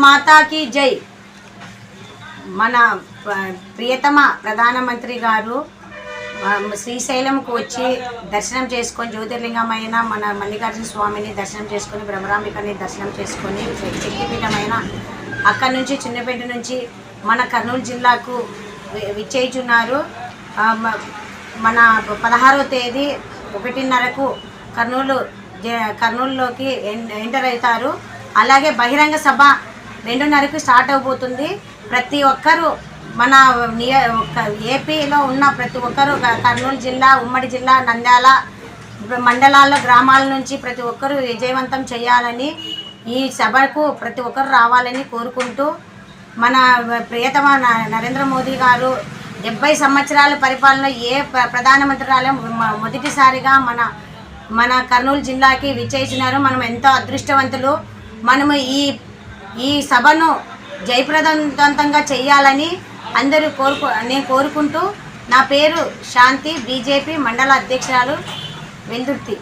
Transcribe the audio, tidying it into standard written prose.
మాతాకి జై. మన ప్రియతమ ప్రధానమంత్రి గారు శ్రీశైలంకు వచ్చి దర్శనం చేసుకొని జ్యోతిర్లింగమైన మన మల్లికార్జున స్వామిని దర్శనం చేసుకొని భ్రమరాంబికని దర్శనం చేసుకొని శక్తిపీఠమైన అక్కడి నుంచి చిన్నపేట నుంచి మన కర్నూలు జిల్లాకు విచ్చేయుచున్నారు. మన 16వ తేదీ 1:30కు కర్నూలులోకి ఎంటర్ అవుతారు. అలాగే బహిరంగ సభ 2:30కు స్టార్ట్ అవబోతుంది. ప్రతి ఒక్కరూ మన ఏపీలో ఉన్న ప్రతి ఒక్కరూ కర్నూలు జిల్లా, ఉమ్మడి జిల్లా, నంద్యాల మండలాల్లో గ్రామాల నుంచి ప్రతి ఒక్కరూ విజయవంతం చేయాలని, ఈ సభకు ప్రతి ఒక్కరు రావాలని కోరుకుంటూ, మన ప్రియతమ నరేంద్ర మోదీ గారు 70 సంవత్సరాల పరిపాలన ఏ ప్రధానమంత్రి రాలే మొదటిసారిగా మన కర్నూలు జిల్లాకి విచ్చేసినారు. మనం ఎంతో అదృష్టవంతులు. మనము ఈ సభను జయప్రదవంతంగా చేయాలని నేను కోరుకుంటూ, నా పేరు శాంతి, బీజేపీ మండల అధ్యక్షురాలు, వెల్దుర్తి.